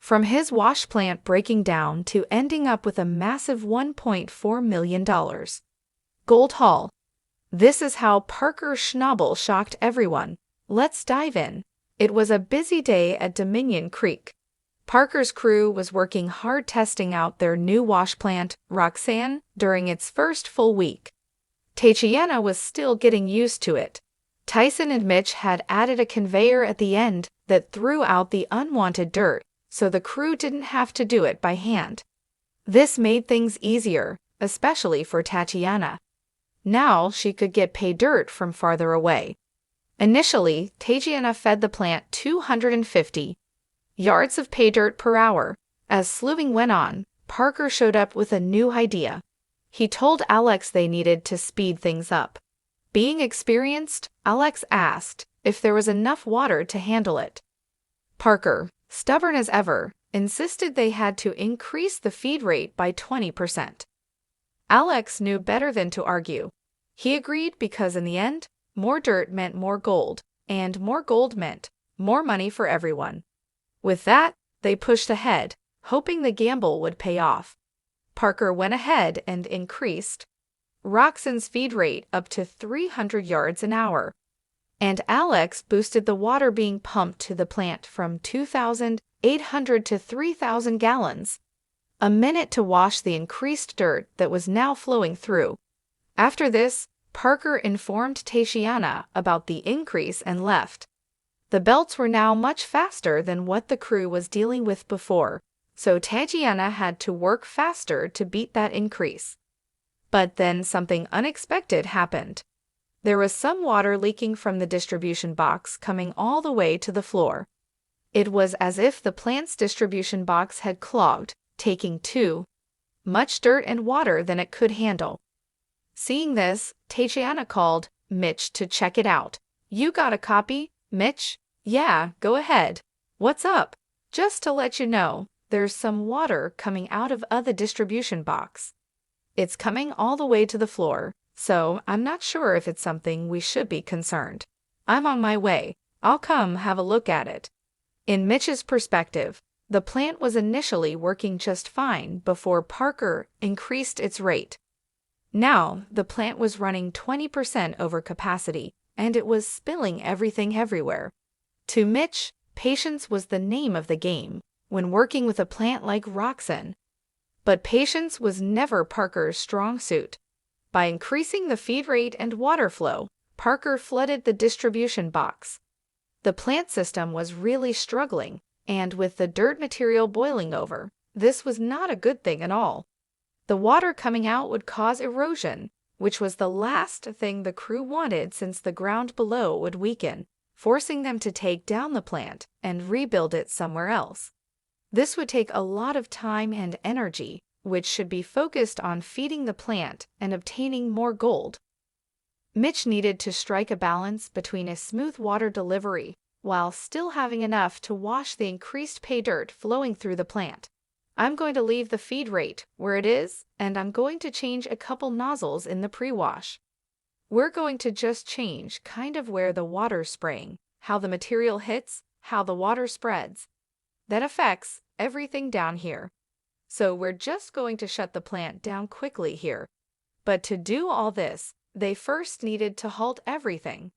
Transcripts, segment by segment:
from his wash plant breaking down to ending up with a massive $1.4 million gold haul. This is how Parker Schnabel shocked everyone. Let's dive in. It was a busy day at Dominion Creek. Parker's crew was working hard testing out their new wash plant, Roxanne, during its first full week. Tatiana was still getting used to it. Tyson and Mitch had added a conveyor at the end that threw out the unwanted dirt, so the crew didn't have to do it by hand. This made things easier, especially for Tatiana. Now she could get pay dirt from farther away. Initially, Tatiana fed the plant 250 yards of pay dirt per hour. As slewing went on, Parker showed up with a new idea. He told Alex they needed to speed things up. Being experienced, Alex asked if there was enough water to handle it. Parker, stubborn as ever, insisted they had to increase the feed rate by 20%. Alex knew better than to argue. He agreed because in the end, more dirt meant more gold, and more gold meant more money for everyone. With that, they pushed ahead, hoping the gamble would pay off. Parker went ahead and increased Roxanne's feed rate up to 300 yards an hour, and Alex boosted the water being pumped to the plant from 2,800 to 3,000 gallons a minute to wash the increased dirt that was now flowing through. After this, Parker informed Tatiana about the increase and left. The belts were now much faster than what the crew was dealing with before, so Tatiana had to work faster to beat that increase. But then something unexpected happened. There was some water leaking from the distribution box coming all the way to the floor. It was as if the plant's distribution box had clogged, taking too much dirt and water than it could handle. Seeing this, Tatiana called Mitch to check it out. "You got a copy, Mitch?" "Yeah, go ahead. What's up?" "Just to let you know, there's some water coming out of the distribution box. It's coming all the way to the floor, so I'm not sure if it's something we should be concerned. I'm on my way. I'll come have a look at it." In Mitch's perspective, the plant was initially working just fine before Parker increased its rate. Now, the plant was running 20% over capacity, and it was spilling everything everywhere. To Mitch, patience was the name of the game when working with a plant like Roxanne. But patience was never Parker's strong suit. By increasing the feed rate and water flow, Parker flooded the distribution box. The plant system was really struggling, and with the dirt material boiling over, this was not a good thing at all. The water coming out would cause erosion, which was the last thing the crew wanted since the ground below would weaken, forcing them to take down the plant and rebuild it somewhere else. This would take a lot of time and energy, which should be focused on feeding the plant and obtaining more gold. Mitch needed to strike a balance between a smooth water delivery while still having enough to wash the increased pay dirt flowing through the plant. "I'm going to leave the feed rate where it is, and I'm going to change a couple nozzles in the pre-wash. We're going to just change kind of where the water's spraying, how the material hits, how the water spreads. That affects everything down here. So we're just going to shut the plant down quickly here." But to do all this, they first needed to halt everything.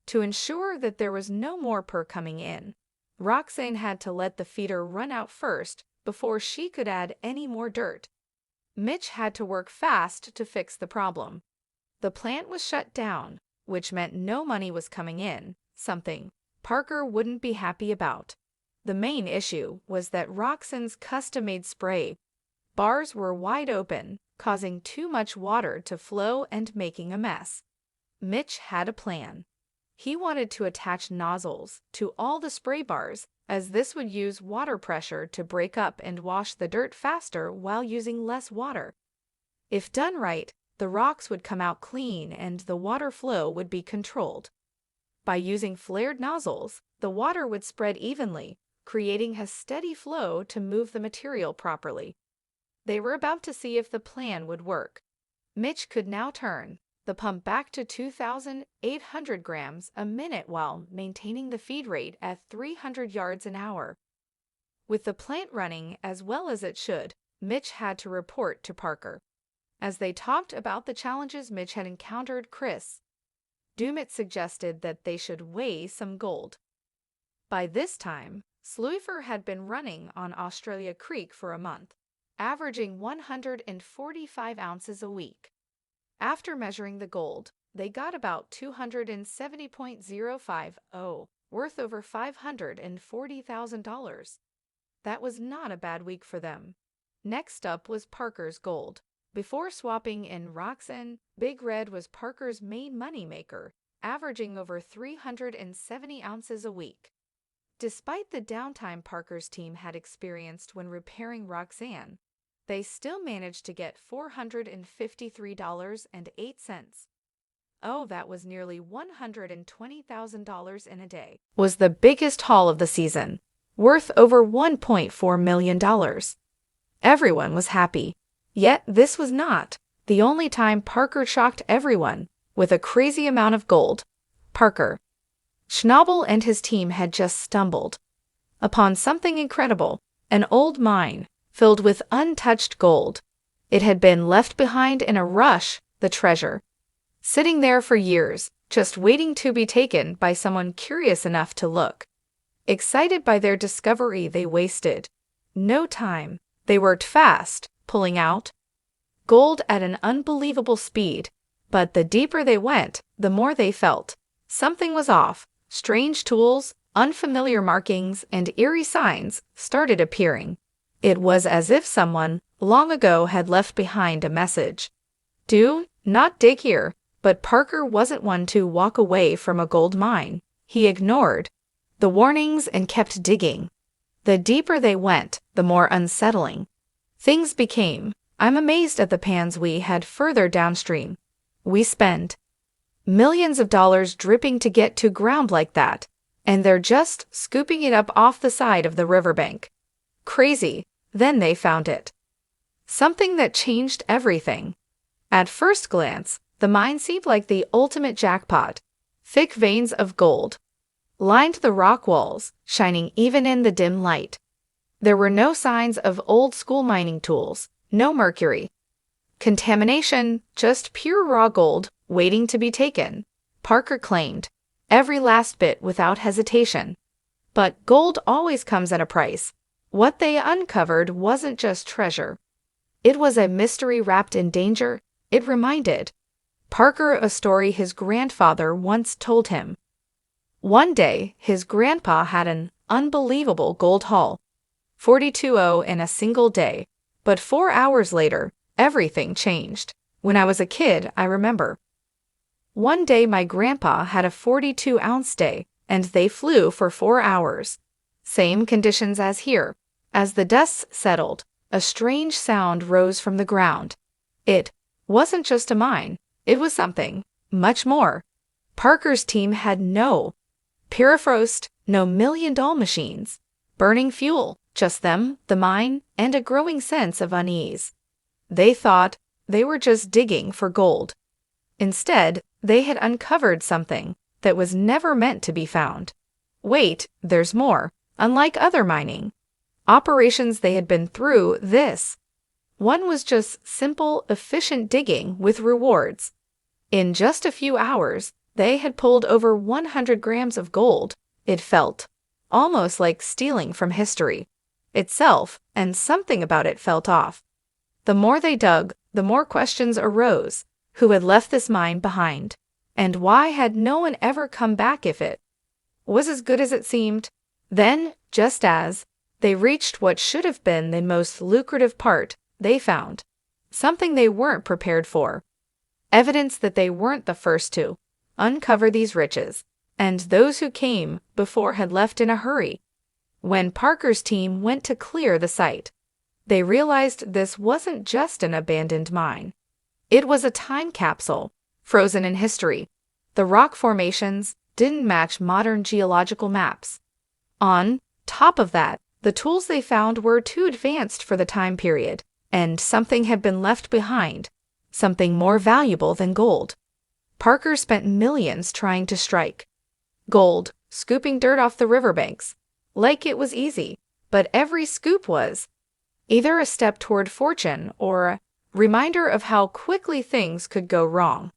To ensure that there was no more per coming in, Roxanne had to let the feeder run out first before she could add any more dirt. Mitch had to work fast to fix the problem. The plant was shut down, which meant no money was coming in, something Parker wouldn't be happy about. The main issue was that Roxanne's custom-made spray bars were wide open, causing too much water to flow and making a mess. Mitch had a plan. He wanted to attach nozzles to all the spray bars, as this would use water pressure to break up and wash the dirt faster while using less water. If done right, the rocks would come out clean and the water flow would be controlled. By using flared nozzles, the water would spread evenly, creating a steady flow to move the material properly. They were about to see if the plan would work. Mitch could now turn the pump back to 2,800 grams a minute while maintaining the feed rate at 300 yards an hour. With the plant running as well as it should, Mitch had to report to Parker. As they talked about the challenges Mitch had encountered, Chris Dumit suggested that they should weigh some gold. By this time, Sluyfer had been running on Australia Creek for a month, averaging 145 ounces a week. After measuring the gold, they got about 270.050, worth over $540,000. That was not a bad week for them. Next up was Parker's gold. Before swapping in Roxanne, Big Red was Parker's main moneymaker, averaging over 370 ounces a week. Despite the downtime Parker's team had experienced when repairing Roxanne, they still managed to get $453.08. Oh, that was nearly $120,000 in a day. Was the biggest haul of the season, worth over $1.4 million. Everyone was happy. Yet this was not the only time Parker shocked everyone with a crazy amount of gold. Parker Schnabel and his team had just stumbled upon something incredible, an old mine filled with untouched gold. It had been left behind in a rush, the treasure, sitting there for years, just waiting to be taken by someone curious enough to look. Excited by their discovery, they wasted no time. They worked fast, pulling out gold at an unbelievable speed, but the deeper they went, the more they felt something was off. Strange tools, unfamiliar markings, and eerie signs started appearing. It was as if someone, long ago, had left behind a message. Do not dig here. But Parker wasn't one to walk away from a gold mine. He ignored the warnings and kept digging. The deeper they went, the more unsettling things became. I'm amazed at the pans we had further downstream. We spent millions of dollars dripping to get to ground like that, and they're just scooping it up off the side of the riverbank. Crazy. Then they found it. Something that changed everything. At first glance, the mine seemed like the ultimate jackpot. Thick veins of gold lined the rock walls, shining even in the dim light. There were no signs of old-school mining tools, no mercury contamination, just pure raw gold waiting to be taken. Parker claimed every last bit without hesitation. But gold always comes at a price. What they uncovered wasn't just treasure. It was a mystery wrapped in danger. It reminded Parker a story his grandfather once told him. One day, his grandpa had an unbelievable gold haul, 42 in a single day. But 4 hours later, everything changed. When I was a kid, I remember. One day my grandpa had a 42-ounce day, and they flew for 4 hours. Same conditions as here. As the dust settled, a strange sound rose from the ground. It wasn't just a mine. It was something much more. Parker's team had no Pyrifrost, no million-dollar machines, burning fuel, just them, the mine, and a growing sense of unease. They thought they were just digging for gold. Instead, they had uncovered something that was never meant to be found. Wait, there's more. Unlike other mining operations they had been through, this one was just simple, efficient digging with rewards. In just a few hours, they had pulled over 100 grams of gold. It felt almost like stealing from history itself, and something about it felt off. The more they dug, the more questions arose. Who had left this mine behind? And why had no one ever come back if it was as good as it seemed? Then, just as they reached what should have been the most lucrative part, they found something they weren't prepared for. Evidence that they weren't the first to uncover these riches, and those who came before had left in a hurry. When Parker's team went to clear the site, they realized this wasn't just an abandoned mine. It was a time capsule, frozen in history. The rock formations didn't match modern geological maps. On top of that, the tools they found were too advanced for the time period, and something had been left behind, something more valuable than gold. Parker spent millions trying to strike gold, scooping dirt off the riverbanks like it was easy. But every scoop was either a step toward fortune or a reminder of how quickly things could go wrong.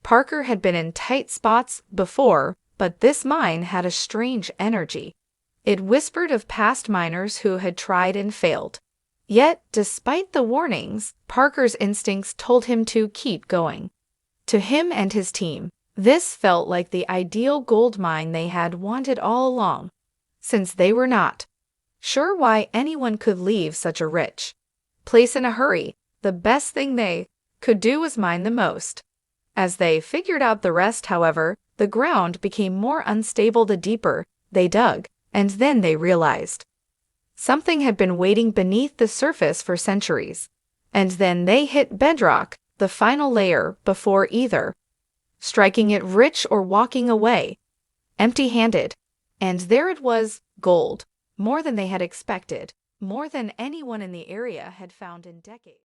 Parker had been in tight spots before, but this mine had a strange energy. It whispered of past miners who had tried and failed. Yet, despite the warnings, Parker's instincts told him to keep going. To him and his team, this felt like the ideal gold mine they had wanted all along. Since they were not sure why anyone could leave such a rich place in a hurry, the best thing they could do was mine the most. As they figured out the rest, however, the ground became more unstable the deeper they dug, and then they realized something had been waiting beneath the surface for centuries. And then they hit bedrock, the final layer, before either striking it rich or walking away empty-handed. And there it was, gold, more than they had expected, more than anyone in the area had found in decades.